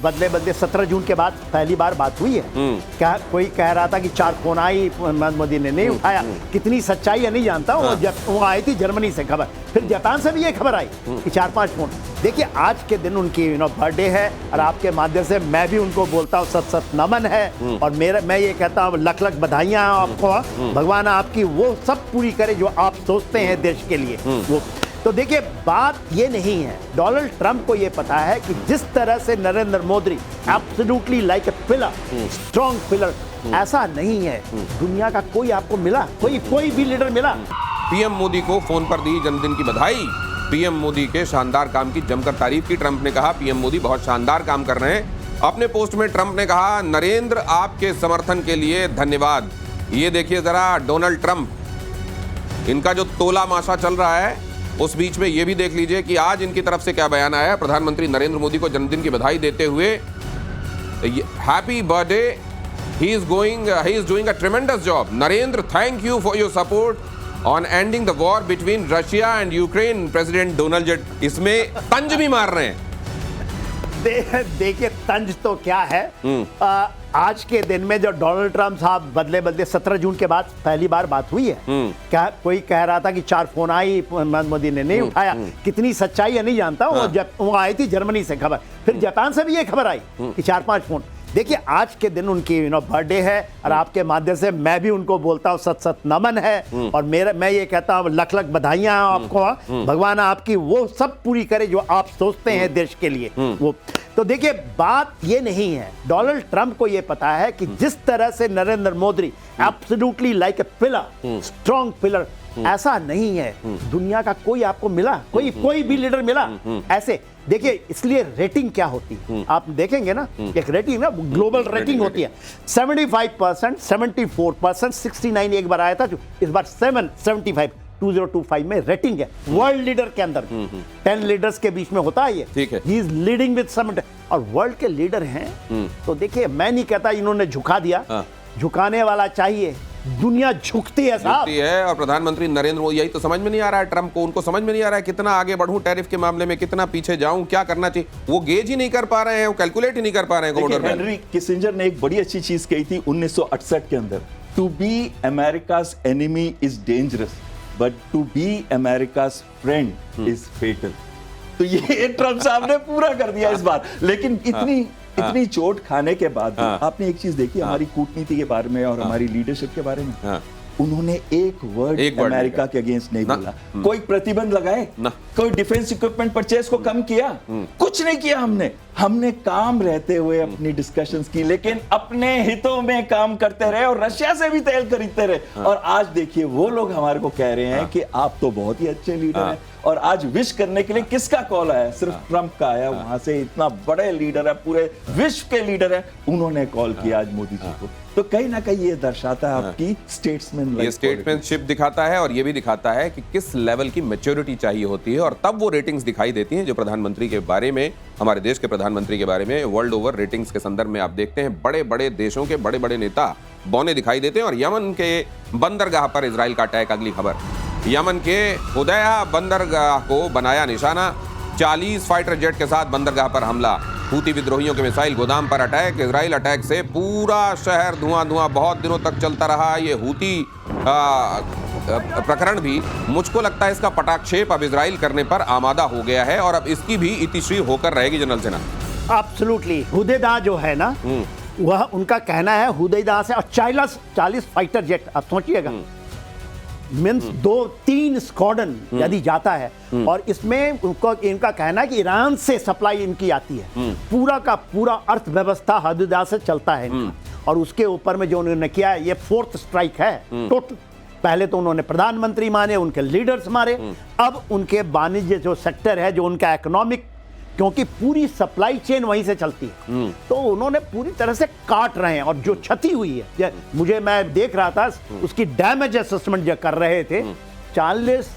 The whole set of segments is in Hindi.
बदले बदले 17 जून के बाद पहली बार बात हुई है। क्या कोई कह रहा था कि 4 फोन आई, मोदी ने नहीं उठाया। कितनी सच्चाई है नहीं जानता हूँ। वो आई थी जर्मनी से खबर, फिर जापान से भी ये खबर आई कि 4-5 फोन। देखिए आज के दिन उनकी बर्थडे है और आपके माध्यम से मैं भी उनको बोलता हूँ सत सत नमन है। और मैं ये कहता हूँ लख लख बधाइयाँ आपको, भगवान आपकी वो सब पूरी करे जो आप सोचते हैं देश के लिए। वो तो देखिए बात ये नहीं है, डोनाल्ड ट्रंप को ये पता है कि जिस तरह से Narendra Modi absolutely like a pillar, strong pillar, ऐसा नहीं है दुनिया का कोई आपको मिला, कोई भी लीडर मिला। पीएम मोदी को फोन पर दी जन्मदिन की बधाई। पीएम मोदी के शानदार काम की जमकर तारीफ की ट्रंप ने कहा पीएम मोदी बहुत शानदार काम कर रहे हैं। अपने पोस्ट में ट्रंप ने कहा नरेंद्र आपके समर्थन के लिए धन्यवाद। ये देखिए जरा डोनाल्ड ट्रंप, इनका जो तोला माशा चल रहा है उस बीच में ये भी देख लीजिए कि आज इनकी तरफ से क्या बयान आया है। प्रधानमंत्री नरेंद्र मोदी को जन्मदिन की बधाई देते हुए happy birthday, he is doing a ट्रेमेंडस job. Narendra, thank you for your support on ending the war between Russia and Ukraine. President Donald Trump इसमें तंज भी मार रहे हैं। देखिए तंज तो क्या है, आज के दिन में जो डोनाल्ड ट्रंप साहब बदले बदले 17 जून के बाद पहली बार बात हुई है। क्या कोई कह रहा था कि 4 फोन आई, मोदी ने नहीं उठाया। कितनी सच्चाई है नहीं जानता हूँ। वो आई थी जर्मनी से खबर, फिर जापान से भी ये खबर आई कि 4-5 फोन। देखिए आज के दिन उनकी बर्थडे है और आपके माध्यम से मैं भी उनको बोलता हूँ सत सत नमन है। और मैं ये कहता हूँ लख लख बधाइयाँ आपको, भगवान आपकी वो सब पूरी करे जो आप सोचते हैं देश के लिए। वो तो देखिए बात ये नहीं है, डोनाल्ड ट्रंप को ये पता है कि जिस तरह से Narendra Modi absolutely like a pillar, strong pillar, ऐसा नहीं है दुनिया का कोई आपको मिला, कोई भी लीडर मिला ऐसे। देखिए इसलिए रेटिंग क्या होती है आप देखेंगे ना, एक रेटिंग ना ग्लोबल रेटिंग होती है 75%, 74%, 69 एक बार आया था, इस बार 775 2025 में रेटिंग है वर्ल्ड लीडर के अंदर। 10 लीडर्स के बीच में होता है ये, ठीक है। ही इज लीडिंग विद 70 और वर्ल्ड के लीडर हैं। तो देखिए मैं नहीं कहता इन्होंने झुका दिया, झुकाने वाला चाहिए, दुनिया झुकती है साहब। है। और प्रधानमंत्री नरेंद्र मोदी, यही तो समझ में नहीं आ रहा है ट्रंप को, उनको समझ में नहीं आ रहा है कितना आगे बढ़ूं टैरिफ के मामले में, कितना पीछे जाऊं, क्या करना चाहिए। वो गेज ही नहीं कर पा रहे हैं, वो कैलकुलेट ही नहीं कर पा रहे हैं। हेनरी किसिंजर ने एक बड़ी अच्छी चीज कही थी 1968 के अंदर, to be America's enemy is dangerous but to be America's friend is fatal. तो ये ट्रंप साहब ने पूरा कर दिया इस बार। लेकिन इतनी चोट खाने के बाद आपने एक चीज देखी हमारी कूटनीति के बारे में और हमारी लीडरशिप के बारे में, उन्होंने एक वर्ड अमेरिका के अगेंस्ट नहीं बोला। कोई प्रतिबंध लगाए, कोई डिफेंस इक्विपमेंट परचेज को कम किया, कुछ नहीं किया। हमने काम रहते हुए अपनी डिस्कशंस की, लेकिन अपने हितों में काम करते रहे और रशिया से भी तेल खरीदते रहे। और आज देखिए वो लोग हमारे को कह रहे हैं कि आप तो बहुत ही अच्छे लीडर हैं। और आज विश करने के लिए किसका कॉल आया? सिर्फ ट्रंप का आया। वहां से इतना बड़े लीडर है, पूरे विश्व के लीडर है, उन्होंने कॉल किया आज मोदी जी को। तो कहीं ना कहीं ये दर्शाता है आपकी स्टेट्समैनशिप दिखाता है और ये भी दिखाता है कि किस लेवल की मैच्योरिटी चाहिए होती है। और तब वो रेटिंग्स दिखाई देती हैं जो प्रधानमंत्री के बारे में, हमारे देश के प्रधानमंत्री के बारे में वर्ल्ड ओवर रेटिंग्स के संदर्भ में आप देखते हैं बड़े बड़े देशों के बड़े बड़े नेता बौने दिखाई देते हैं। और यमन के बंदरगाह पर इजराइल का अटैक, अगली खबर, यमन के हुदैया बंदरगाह को बनाया निशाना, 40 फाइटर जेट के साथ बंदरगाह पर हमला, हूती विद्रोहियों के मिसाइल गोदाम पर अटैक, इजराइल अटैक से पूरा शहर धुआं धुआं बहुत दिनों तक चलता रहा। ये हूती प्रकरण भी मुझको लगता है इसका पटाक्षेप अब इजराइल करने पर आमादा हो गया है और अब इसकी भी इतिश्री होकर रहेगी जनरल सेना। एब्सोल्युटली हुदैदा जो है ना, वह उनका कहना है हुदैदा से और 40 फाइटर जेट, आप सोचिएगा मीन्स 2-3 स्क्वाड्रन यदि जाता है। और इसमें इनका कहना है कि ईरान से सप्लाई इनकी आती है, पूरा का पूरा अर्थव्यवस्था हुदैदा से चलता है इनका। और उसके ऊपर में जो उन्होंने किया है, ये 4th स्ट्राइक है टोटल। पहले तो उन्होंने प्रधानमंत्री मारे, उनके लीडर्स मारे, अब उनके वाणिज्य जो सेक्टर है, जो उनका इकोनॉमिक, क्योंकि पूरी सप्लाई चेन वहीं से चलती है, तो उन्होंने पूरी तरह से काट रहे हैं। और जो क्षति हुई है, मैं देख रहा था उसकी डैमेज असेसमेंट जो कर रहे थे, 40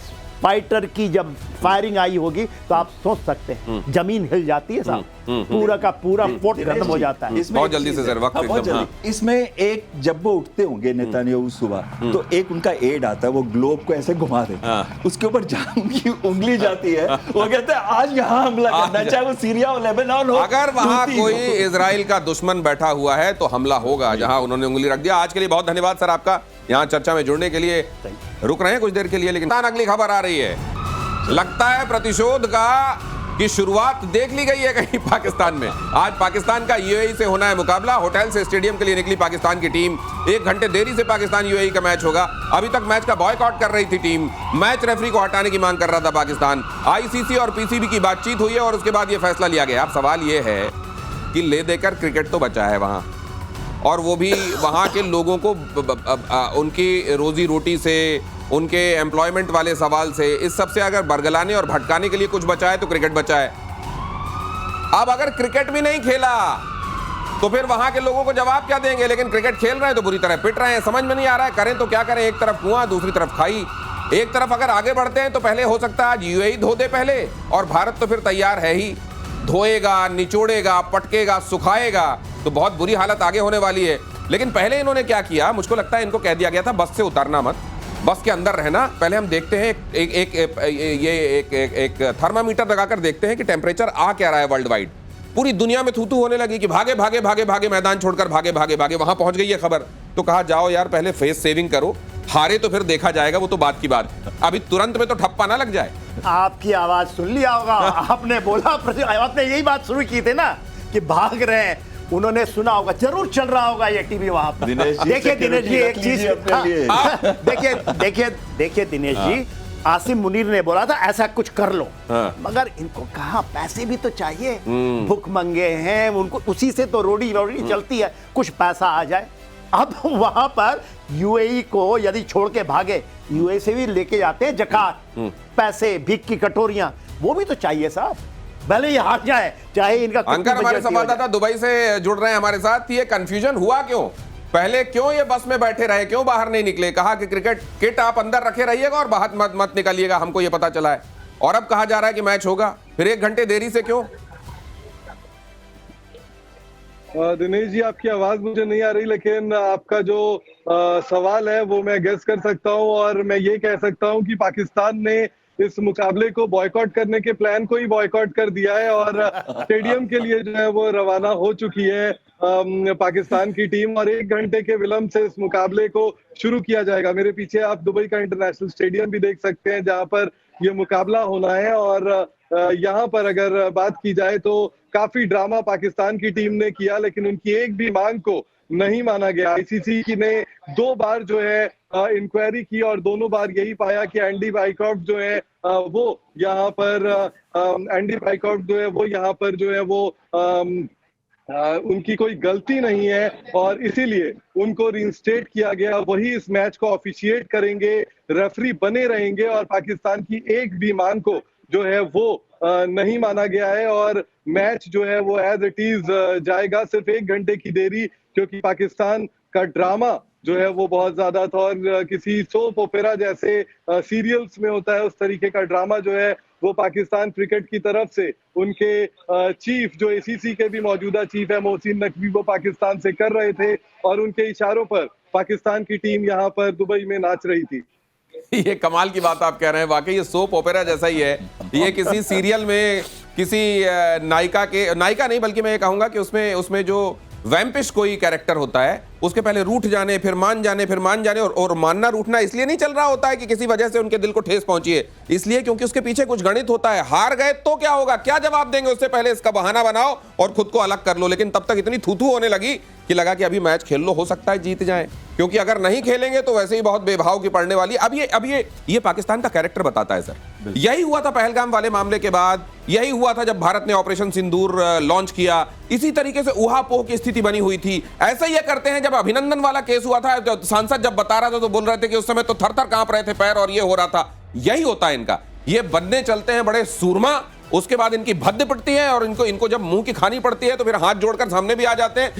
फाइटर की जब फायरिंग आई होगी तो आप सोच सकते हैं जमीन हिल जाती है साहब, पूरा का पूरा फोर्ट खत्म हो जाता है। बहुत जल्दी से सर, वक्त हाँ, बहुत एकदम, जल्दी। इसमें एक जब वो उठते होंगे नेतान्याहू सुबह, तो एक उनका एड आता है, वो ग्लोब को ऐसे घुमा दे, उसके ऊपर जहां उनकी उंगली जाती है वो कहते हैं आज यहाँ हमला करना, चाहे वो सीरिया हो, लेबनान हो, अगर वहां हूती कोई हो। इजराइल का दुश्मन बैठा हुआ है तो हमला होगा जहां उन्होंने उंगली रख दिया। आज के लिए बहुत धन्यवाद सर आपका, यहाँ चर्चा में जुड़ने के लिए। रुक रहे हैं कुछ देर के लिए, लेकिन अगली खबर आ रही है। लगता है प्रतिशोध का की शुरुआत देख ली गई है कहीं पाकिस्तान में। आज पाकिस्तान का यूएई से होना है मुकाबला। होटल से स्टेडियम के लिए निकली पाकिस्तान की टीम। 1 घंटे देरी से पाकिस्तान यूएई का मैच होगा। अभी तक मैच का बॉयकॉट कर रही थी टीम। मैच रेफरी को हटाने की मांग कर रहा था पाकिस्तान। आईसीसी और पीसीबी की बातचीत हुई है और उसके बाद यह फैसला लिया गया। अब सवाल यह है कि ले देकर क्रिकेट तो बचा है वहां, और वो भी वहां के लोगों को उनकी रोजी रोटी से, उनके एम्प्लॉयमेंट वाले सवाल से, इस सब से अगर बरगलाने और भटकाने के लिए कुछ बचा है तो क्रिकेट बचा है। अब अगर क्रिकेट भी नहीं खेला तो फिर वहां के लोगों को जवाब क्या देंगे? लेकिन क्रिकेट खेल रहे हैं तो बुरी तरह पिट रहे हैं। समझ में नहीं आ रहा है करें तो क्या करें। एक तरफ कुआं, दूसरी तरफ खाई। एक तरफ अगर आगे बढ़ते हैं तो पहले हो सकता है आज यूएई धो दे पहले, और भारत तो फिर तैयार है ही, धोएगा, निचोड़ेगा, पटकेगा, सुखाएगा, तो बहुत बुरी हालत आगे होने वाली है। लेकिन पहले इन्होंने क्या किया, मुझको लगता है इनको कह दिया गया था बस से उतरना मत, बस के अंदर रहना। पहले हम देखते हैं एक थर्मामीटर लगाकर देखते हैं कि टेम्परेचर आ क्या रहा है वर्ल्ड वाइड। पूरी दुनिया में थू-थू होने लगी कि भागे भागे भागे भागे मैदान छोड़कर भागे भागे भागे। वहां पहुंच गई है खबर, तो कहा जाओ यार पहले फेस सेविंग करो, हारे तो फिर देखा जाएगा, वो तो बात की बात। अभी तुरंत में तो ठप्पा ना लग जाए। आपकी आवाज सुन लिया होगा, आपने बोला, आपने यही बात शुरू की थी ना कि भाग रहे हैं। उन्होंने सुना होगा, जरूर चल रहा होगा ये टीवी वहां पर। देखिए दिनेश जी एक चीज, देखिए दिनेश जी, आसिम मुनीर ने बोला था ऐसा कुछ कर लो, मगर इनको कहा पैसे भी तो चाहिए, भूखमंगे हैं, उनको उसी से तो रोटी चलती है, कुछ पैसा आ जाए। अब वहां पर यूएई को यदि छोड़ के भागे, यूएई से भी लेके जाते हैं जकात, पैसे, भीख की कटोरियां, वो भी तो चाहिए साहब, भले ही हार जाए, चाहे इनका। अंकर हमारे संवाददाता दुबई से जुड़ रहे हैं हमारे साथ। ये कंफ्यूजन हुआ क्यों? पहले क्यों ये बस में बैठे रहे, क्यों बाहर नहीं निकले? कहा कि क्रिकेट किट आप अंदर रखे रहिएगा और बाहर मत निकालिएगा, हमको ये पता चला है। और अब कहा जा रहा है कि मैच होगा, फिर 1 घंटे देरी से क्यों? दिनेश जी, आपकी आवाज मुझे नहीं आ रही, लेकिन आपका जो सवाल है वो मैं गेस कर सकता हूं, और मैं ये कह सकता हूं कि पाकिस्तान ने इस मुकाबले को बॉयकॉट करने के प्लान को ही बॉयकॉट कर दिया है, और स्टेडियम के लिए जो है वो रवाना हो चुकी है पाकिस्तान की टीम, और 1 घंटे के विलंब से इस मुकाबले को शुरू किया जाएगा। मेरे पीछे आप दुबई का इंटरनेशनल स्टेडियम भी देख सकते हैं जहां पर ये मुकाबला होना है, और यहाँ पर अगर बात की जाए तो काफी ड्रामा पाकिस्तान की टीम ने किया, लेकिन उनकी एक भी मांग को नहीं माना गया। आईसीसी की ने 2 बार जो है इंक्वायरी की, और दोनों बार यही पाया कि एंडी बाइकॉफ जो है वो यहाँ पर जो है वो उनकी कोई गलती नहीं है, और इसीलिए उनको रिइंस्टेट किया गया। वही इस मैच को ऑफिशिएट करेंगे, रेफरी बने रहेंगे, और पाकिस्तान की एक भी मांग को जो है वो नहीं माना गया है, और मैच जो है वो एज इट इज जाएगा। सिर्फ 1 घंटे की देरी, क्योंकि पाकिस्तान का ड्रामा जो है वो बहुत ज्यादा था, और किसी सोप ओपेरा जैसे सीरियल्स में होता है उस तरीके का ड्रामा जो है वो पाकिस्तान क्रिकेट की तरफ से उनके चीफ, जो एसीसी के भी मौजूदा चीफ है, मोहसिन नकवी, वो पाकिस्तान से कर रहे थे, और उनके इशारों पर पाकिस्तान की टीम यहाँ पर दुबई में नाच रही थी। ये कमाल की बात आप कह रहे हैं, वाकई ये सोप ओपेरा जैसा ही है। ये किसी सीरियल में किसी नायिका नहीं, बल्कि मैं ये कहूंगा कि उसमें जो वैम्पिश कोई कैरेक्टर होता है, उसके पहले रूठ जाने, फिर मान जाने, फिर मान जाने, और मानना रूठना इसलिए नहीं चल रहा होता है कि किसी वजह से उनके दिल को ठेस पहुंची है, इसलिए क्योंकि उसके पीछे कुछ गणित होता है। हार गए तो क्या होगा, क्या जवाब देंगे, उससे पहले इसका बहाना बनाओ और खुद को अलग कर लो। लेकिन तब तक इतनी थू-थू होने लगी कि लगा कि अभी मैच खेल लो, हो सकता है जीत जाए, क्योंकि अगर नहीं खेलेंगे तो वैसे ही बहुत बेभाव की पड़ने वाली। अब ये पाकिस्तान का कैरेक्टर बताता है सर। यही हुआ था पहलगाम वाले मामले के बाद, यही हुआ था जब भारत ने ऑपरेशन सिंदूर लॉन्च किया, इसी तरीके से ऊहापोह की स्थिति बनी हुई थी। ऐसा ही करते हैं। जब अभिनंदन वाला केस हुआ था, तो सांसद जब बता रहा था तो बोल रहे थे कि उस समय तो थर-थर कांप रहे थे पैर, और ये हो रहा था। यही होता है इनका, ये बनने चलते हैं बड़े सूरमा, उसके बाद इनकी भद्द पड़ती है, और इनको जब मुंह की खानी पड़ती है तो फिर हाथ जोड़कर सामने भी आ जाते हैं